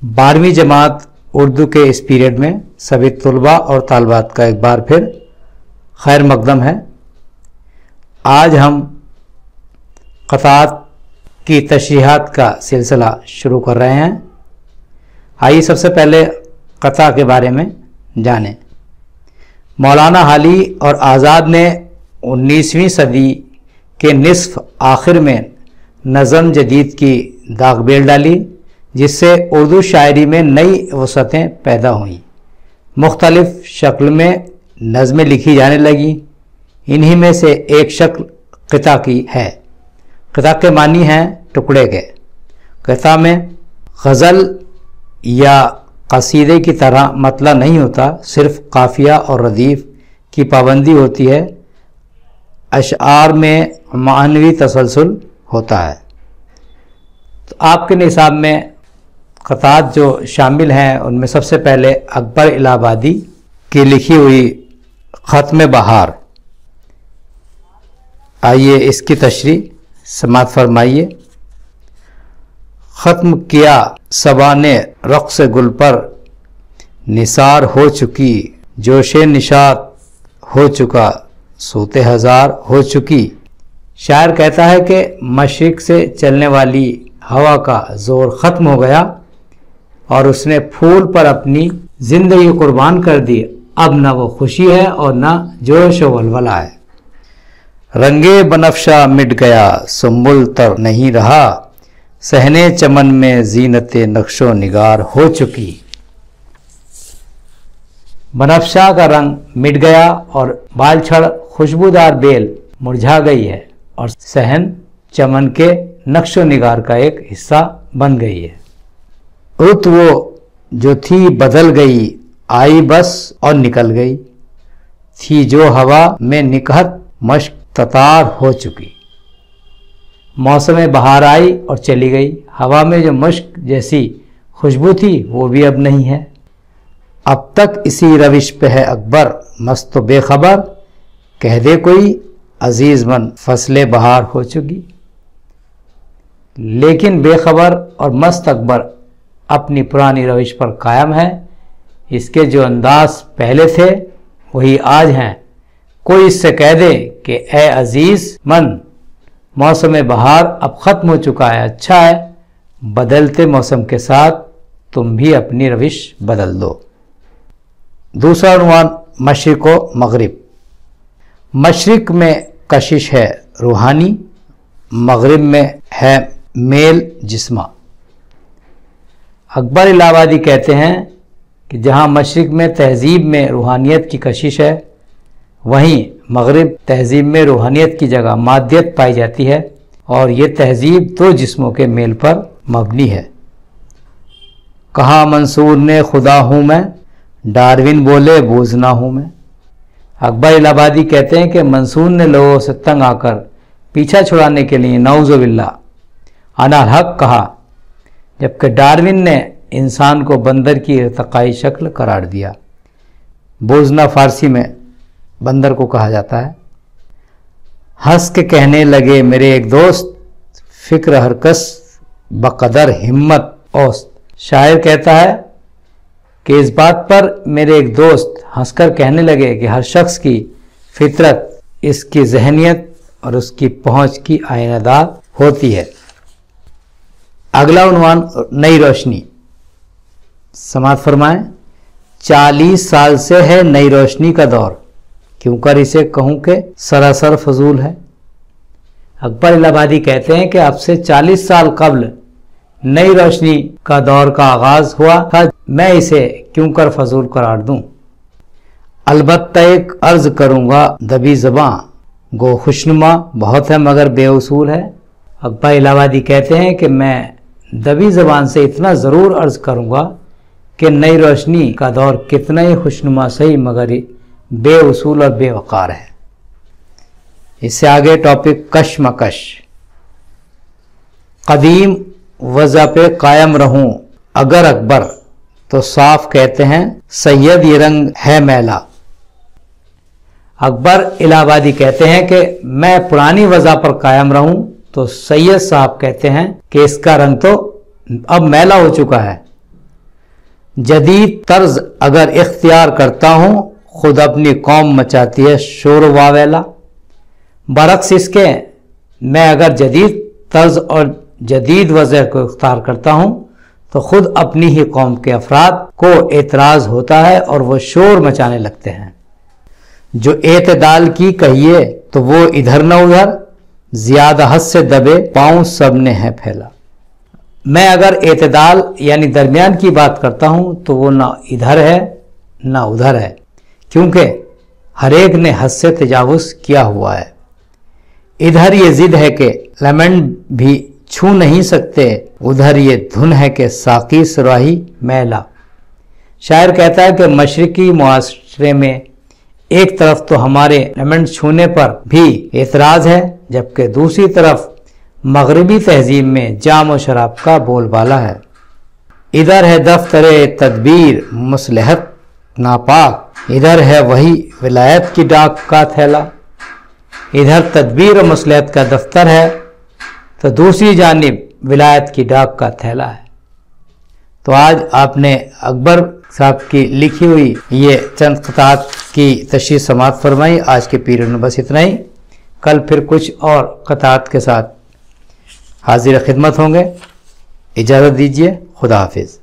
12वीं जमात उर्दू के इस पीरियड में सभी तलबा और तालबात का एक बार फिर खैर मकदम है। आज हम क़ताअत की तशरीहात का सिलसिला शुरू कर रहे हैं। आइए सबसे पहले क़ता के बारे में जानें। मौलाना हाली और आज़ाद ने 19वीं सदी के निसफ आखिर में नज़म जदीद की दागबेल डाली, जिससे उर्दू शायरी में नई वसअतें पैदा हुईं। मुख्तलिफ शक्ल में नज़में लिखी जाने लगी। इन्हीं में से एक शक्ल क़ता की है। क़ता के मानी हैं टुकड़े के। क़ता में गज़ल या कसीदे की तरह मतला नहीं होता, सिर्फ काफिया और रदीफ़ की पाबंदी होती है। अशआर में मानवी तसलसल होता है। तो आपके निसाब में क़ताअत जो शामिल हैं उनमें सबसे पहले अकबर इलाहाबादी की लिखी हुई ख़त्म बहार। आइए इसकी तशरीह समाअत फरमाइए। ख़त्म किया सबा ने रक़्स गुल पर, निसार हो चुकी जोशे निशात हो चुका, सूते हज़ार हो चुकी। शायर कहता है कि मशरिक़ से चलने वाली हवा का ज़ोर ख़त्म हो गया और उसने फूल पर अपनी ज़िंदगी कुर्बान कर दी। अब न वो खुशी है और न जोश व वलवला है। रंगे बनफ़शा मिट गया सुंबुल तर नहीं रहा, सहने चमन में ज़ीनते नक्शो निगार हो चुकी। बनफ़शा का रंग मिट गया और बालछड़ खुशबूदार बेल मुरझा गई है और सहन चमन के नक्शो निगार का एक हिस्सा बन गई है। रुत वो जो थी बदल गई, आई बस और निकल गई। थी जो हवा में निकहत मश्क ततार हो चुकी। मौसम बहार आई और चली गई। हवा में जो मश्क जैसी खुशबू थी वो भी अब नहीं है। अब तक इसी रविश पे है अकबर मस्त बेखबर, कह दे कोई अजीज मन फसले बहार हो चुकी। लेकिन बेखबर और मस्त अकबर अपनी पुरानी रविश पर कायम है। इसके जो अंदाज पहले थे वही आज हैं। कोई इससे कह दे कि ए अजीज मन, मौसम बहार अब ख़त्म हो चुका है। अच्छा है, बदलते मौसम के साथ तुम भी अपनी रविश बदल दो। दूसरा उन्वान मशरिक़ व मग़रिब। मशरिक़ में कशिश है रूहानी, मग़रिब में है मेल जिस्मा। अकबर इलाहाबादी कहते हैं कि जहाँ मशरिक़ में तहज़ीब में रूहानियत की कशिश है, वहीं मग़रिब तहज़ीब में रूहानियत की जगह मादियत पाई जाती है और ये तहज़ीब दो जिस्मों के मेल पर मबनी है। कहा मंसूर ने खुदा हूँ मैं, डार्विन बोले बूझना हूँ मैं। अकबर इलाहाबादी कहते हैं कि मंसूर ने लोगों से तंग आकर पीछा छुड़ाने के लिए नऊज़ुबिल्लाह अना हक कहा, जबकि डार्विन ने इंसान को बंदर की इर्तिकाई शक्ल करार दिया। बूझना फ़ारसी में बंदर को कहा जाता है। हंस के कहने लगे मेरे एक दोस्त, फ़िक्र हरकस बक़दर हिम्मत औस्त। शायर कहता है कि इस बात पर मेरे एक दोस्त हंसकर कहने लगे कि हर शख्स की फितरत, इसकी जहनियत और उसकी पहुँच की आईनादार होती है। अगला उन्वान नई रोशनी। समाअत फरमाएं। 40 साल से है नई रोशनी का दौर, क्यों कर इसे कहूँ कि सरासर फजूल है। अकबर इलाहाबादी कहते हैं कि अब से 40 साल कबल नई रोशनी का दौर का आगाज हुआ था, मैं इसे क्यों कर फजूल करार दूं। अलबत्ता एक अर्ज करूँगा दबी ज़बां, गो खुशनुमा बहुत है मगर बेउसूल है। अकबर इलाहाबादी कहते हैं कि मैं दबी ज़बान से इतना ज़रूर अर्ज़ करूँगा कि नई रोशनी का दौर कितना ही खुशनुमा सही मगर बेउसूल और बेवकार है। इससे आगे टॉपिक कशमकश। कदीम वज़ा पे कायम रहूं अगर अकबर, तो साफ कहते हैं सैयद ये रंग है मैला। अकबर इलाहाबादी कहते हैं कि मैं पुरानी वज़ा पर कायम रहूं, तो सैयद साहब कहते हैं कि इसका रंग तो अब मैला हो चुका है। جدید طرز اگر اختیار کرتا ہوں خود اپنی قوم مچاتی ہے شور و واویلا۔ برعکس اس کے میں اگر جدید طرز اور جدید وضع کو اختیار کرتا ہوں تو خود اپنی ہی قوم کے افراد کو اعتراض ہوتا ہے اور وہ شور مچانے لگتے ہیں۔ جو اعتدال کی کہیے تو وہ ادھر نہ ادھر، زیادہ حد سے دبے پاؤں سب نے ہے پھیلا۔ میں اگر اعتدال یعنی درمیان کی بات کرتا ہوں تو وہ نہ ادھر ہے نہ ادھر ہے، کیونکہ ہر ایک نے حد سے تجاوز کیا ہوا ہے۔ ادھر یہ ضد ہے کہ لیمنٹ بھی چھو نہیں سکتے، ادھر یہ دھن ہے کہ ساقی سراہی میلا۔ شاعر کہتا ہے کہ مشرقی معاشرے میں ایک طرف تو ہمارے لیمنٹ چھونے پر بھی اعتراض ہے، جبکہ دوسری طرف مغربی تہذیب میں جام و شراب کا بول بالا ہے۔ ادھر ہے دفتر تدبیر مصلحت ناپاک، ادھر ہے وہی ولایت کی ڈاک کا تھیلا۔ ادھر تدبیر و مصلحت کا دفتر ہے تو دوسری جانب ولایت کی ڈاک کا تھیلا ہے۔ تو آج آپ نے اکبر صاحب کی لکھی ہوئی یہ چند قطعات کی تشریح سماعت فرمائی۔ آج کے پیریڈ میں بس اتنا ہی، کل پھر کچھ اور قطعات کے ساتھ حاضر خدمت ہوں گے۔ اجازت دیجیے، خدا حافظ۔